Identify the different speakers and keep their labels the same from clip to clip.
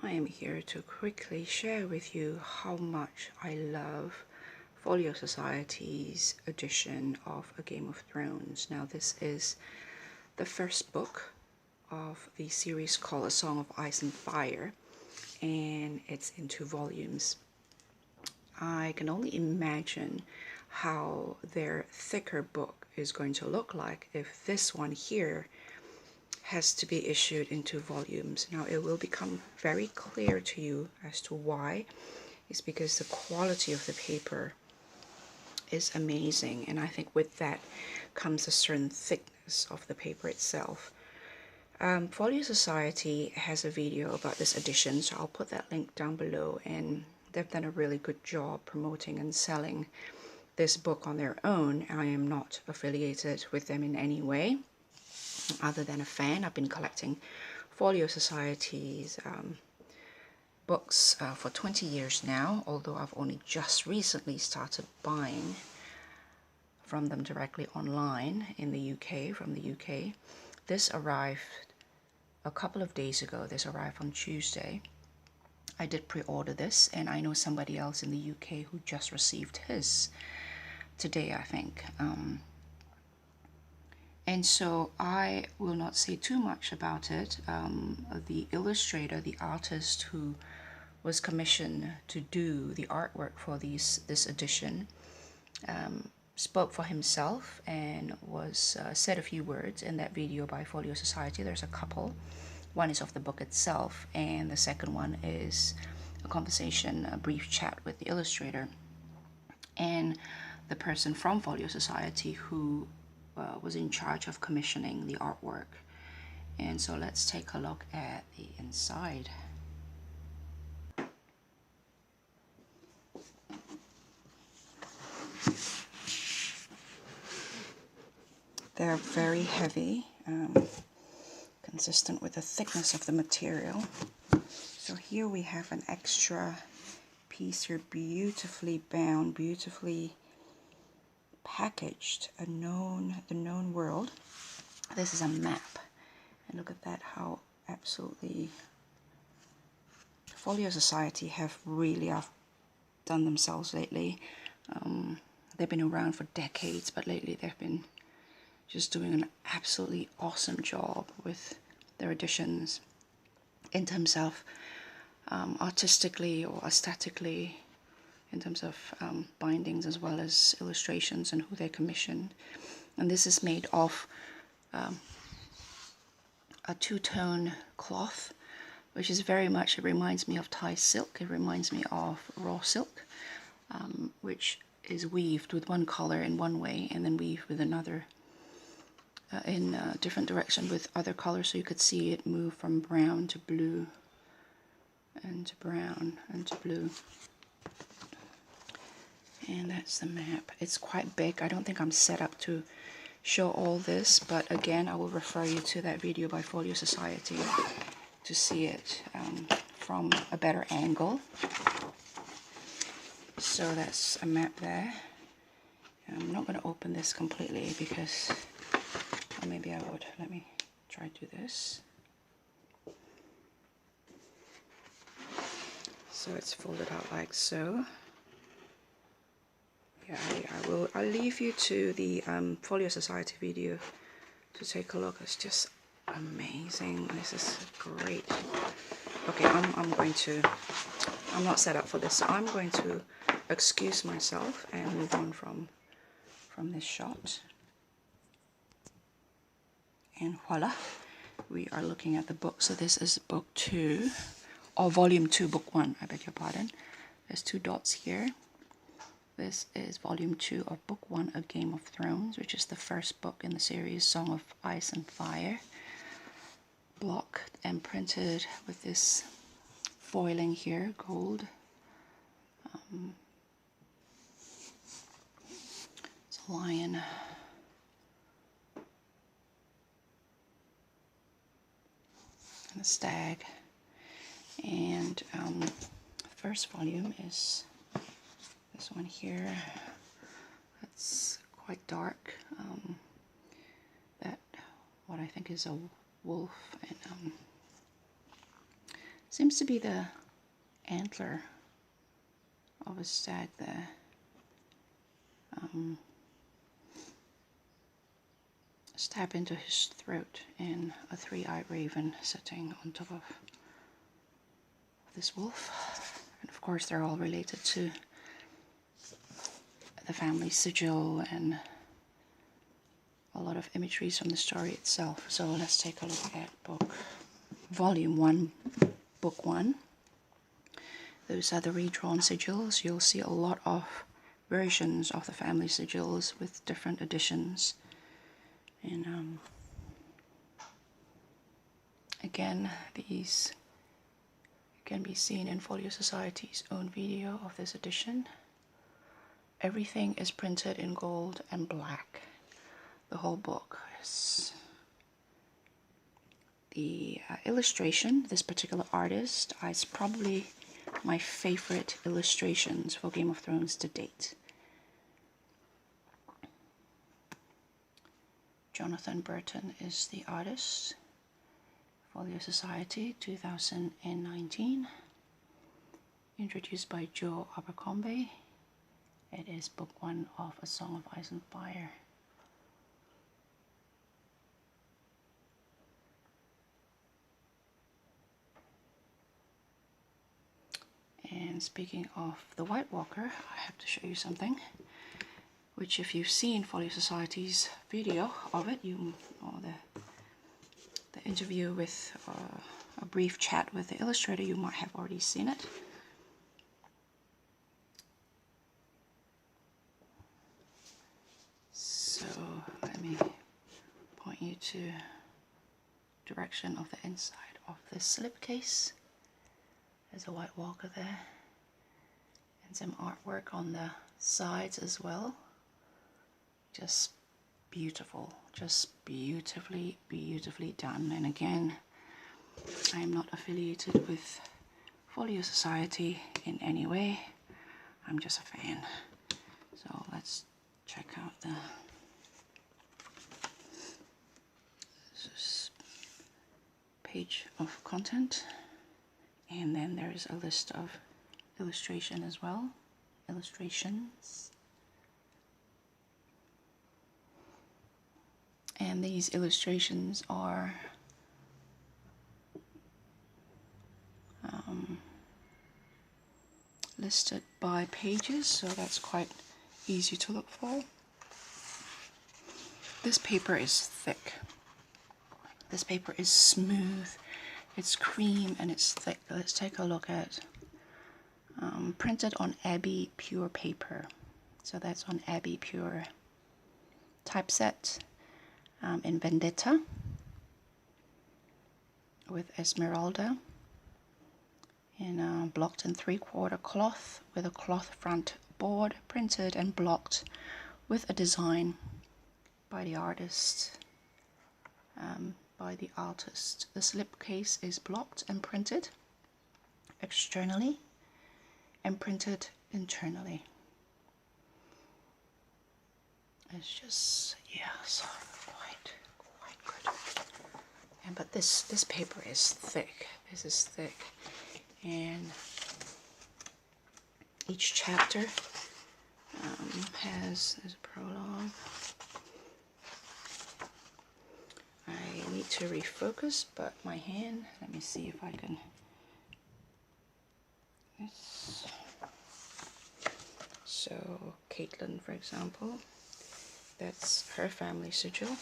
Speaker 1: I am here to quickly share with you how much I love Folio Society's edition of A Game of Thrones. Now, this is the first book of the series called A Song of Ice and Fire, and it's in 2 volumes. I can only imagine how their thicker book is going to look like if this one here has to be issued in 2 volumes. Now, it will become very clear to you as to why. It's because the quality of the paper is amazing, and I think with that comes a certain thickness of the paper itself. Folio Society has a video about this edition, so I'll put that link down below, and they've done a really good job promoting and selling this book on their own. I am not affiliated with them in any way other than a fan. I've been collecting Folio Society's books for 20 years now, although I've only just recently started buying from them directly online in the UK, from the UK. This arrived a couple of days ago. This arrived on Tuesday. I did pre-order this, and I know somebody else in the UK who just received his today, I think. And so I will not say too much about it. The illustrator, the artist who was commissioned to do the artwork for this edition, spoke for himself and was said a few words in that video by Folio Society. There's a couple. One is of the book itself, and the second one is a conversation, a brief chat with the illustrator and the person from Folio Society who was in charge of commissioning the artwork. And so let's take a look at the inside. They're very heavy, consistent with the thickness of the material. So here we have an extra piece here, beautifully bound, beautifully packaged, the known world. This is a map, and look at that, how absolutely Folio Society have really outdone themselves lately. They've been around for decades, but lately they've been just doing an absolutely awesome job with their editions in terms of artistically or aesthetically, in terms of bindings as well as illustrations and who they commissioned. And this is made of a 2-tone cloth, which is very much, it reminds me of Thai silk. It reminds me of raw silk, which is weaved with one color in one way and then weaved with another in a different direction with other colors. So you could see it move from brown to blue and to brown and to blue. And that's the map. It's quite big. I don't think I'm set up to show all this, but again, I will refer you to that video by Folio Society to see it from a better angle. So that's a map there. I'm not going to open this completely because, or maybe I would. Let me try to do this. So it's folded out like so. Yeah, I'll leave you to the Folio Society video to take a look. It's just amazing. This is great. Okay, I'm not set up for this, so I'm going to excuse myself and move on from this shot. And voila, we are looking at the book. So this is book 2, or volume 2, book 1, I beg your pardon. There's 2 dots here. This is volume 2 of book 1, A Game of Thrones, which is the first book in the series, Song of Ice and Fire. Blocked and printed with this foiling here, gold. It's a lion. And a stag. And the first volume is this one here. That's quite dark. That what I think is a wolf, and Seems to be the antler of a stag there. Stab into his throat, and a three-eyed raven sitting on top of this wolf. And of course they're all related to the family sigil and a lot of imageries from the story itself. So let's take a look at volume 1, book 1. Those are the redrawn sigils. You'll see a lot of versions of the family sigils with different editions. And again, these can be seen in Folio Society's own video of this edition. Everything is printed in gold and black. The whole book is the illustration. This particular artist is probably my favorite illustrations for Game of Thrones to date. Jonathan Burton is the artist. Folio Society 2019. Introduced by Joe Abercrombie. It is book 1 of A Song of Ice and Fire. And speaking of the White Walker, I have to show you something, which if you've seen Folio Society's video of it, or the interview with a brief chat with the illustrator, you might have already seen it. So let me point you to direction of the inside of this slipcase. There's a White Walker there, and some artwork on the sides as well. Just beautiful, just beautifully done. And again, I'm not affiliated with Folio Society in any way. I'm just a fan. So let's check out the page of content. And then there's a list of illustration as well. Illustrations. And these illustrations are listed by pages, so that's quite easy to look for. This paper is thick. This paper is smooth. It's cream and it's thick. Let's take a look at printed on Abbey Pure paper. So that's on Abbey Pure typeset in Vendetta with Esmeralda, in blocked in 3/4 cloth with a cloth front board, printed and blocked with a design by the artist. The slipcase is blocked and printed externally and printed internally. It's just, yes, quite good. And but this paper is thick. This is thick, and each chapter has a prologue. I need to refocus, but my hand, let me see if I can. Yes. So Caitlin, for example, that's her family sigil.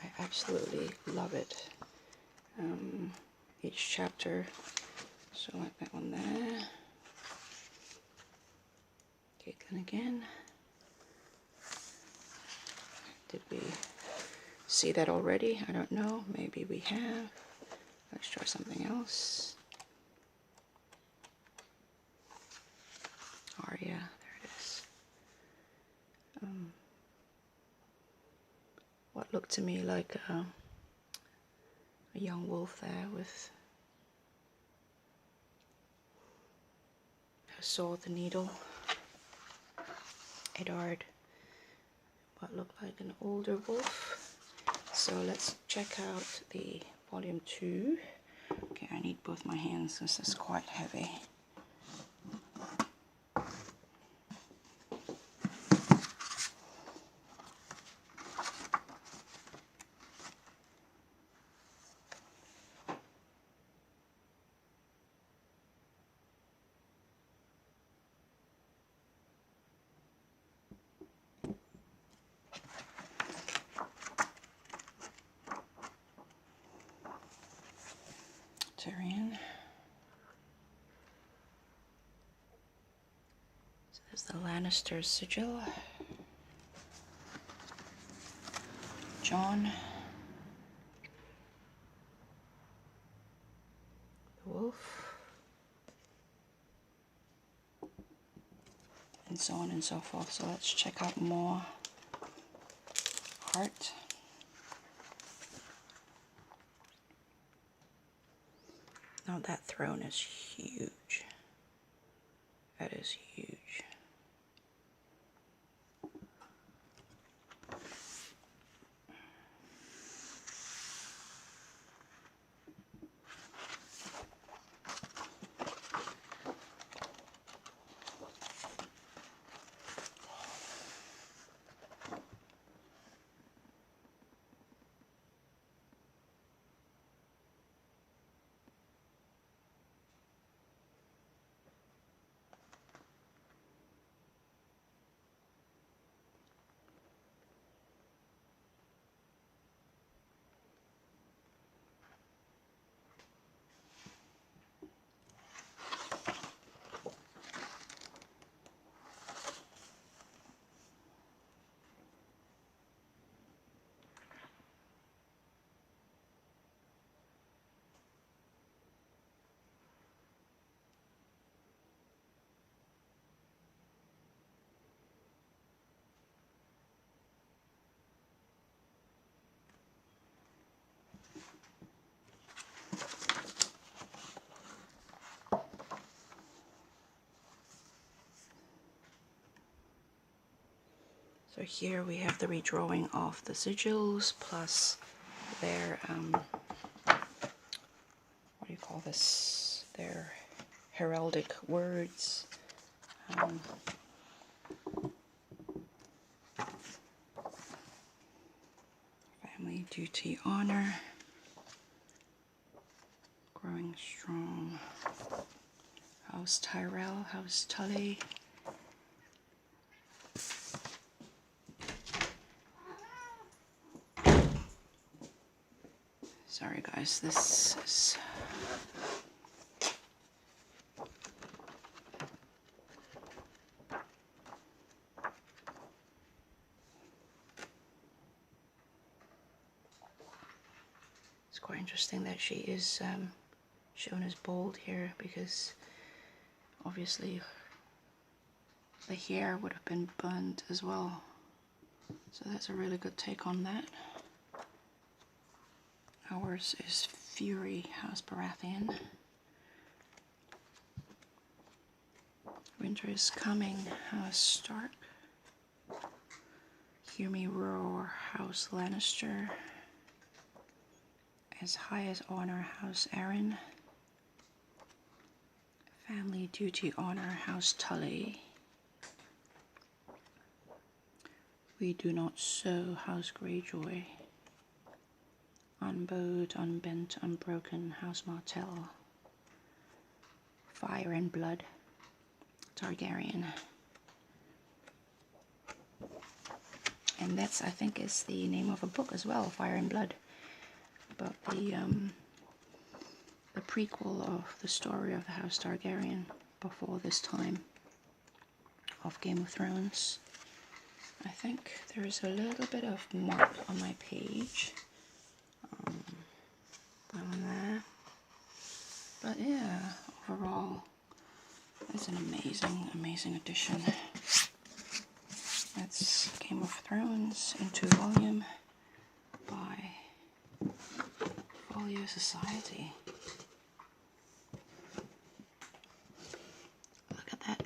Speaker 1: I absolutely love it. Each chapter, so like that one there. Caitlin again. Did we see that already? I don't know. Maybe we have. Let's try something else. Arya, there it is. What looked to me like a young wolf there with her sword, the needle. Eddard, what looked like an older wolf. So let's check out the volume 2. Okay, I need both my hands, this is quite heavy. Tyrion. So there's the Lannister sigil. Jon. The wolf. And so on and so forth. So let's check out more art. Now that throne is huge. That is huge. So here we have the redrawing of the sigils plus their, what do you call this, their heraldic words. Family, duty, honor, growing strong. House Tyrell, House Tully. Sorry guys, this is it's quite interesting that she is shown as bald here, because obviously the hair would have been burnt as well. So that's a really good take on that. Ours is Fury, House Baratheon. Winter is coming, House Stark. Hear Me Roar, House Lannister. As High as Honor, House Arryn. Family, Duty, Honor, House Tully. We Do Not Sow, House Greyjoy. Unbowed, Unbent, Unbroken, House Martell. Fire and Blood, Targaryen. And that's, I think, is the name of a book as well, Fire and Blood, about the prequel of the story of the House Targaryen before this time of Game of Thrones. I think there is a little bit of mark on my page. On there. But yeah, overall, it's an amazing, amazing edition. That's Game of Thrones in 2 volume by Folio Society. Look at that.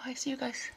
Speaker 2: Bye, see you guys.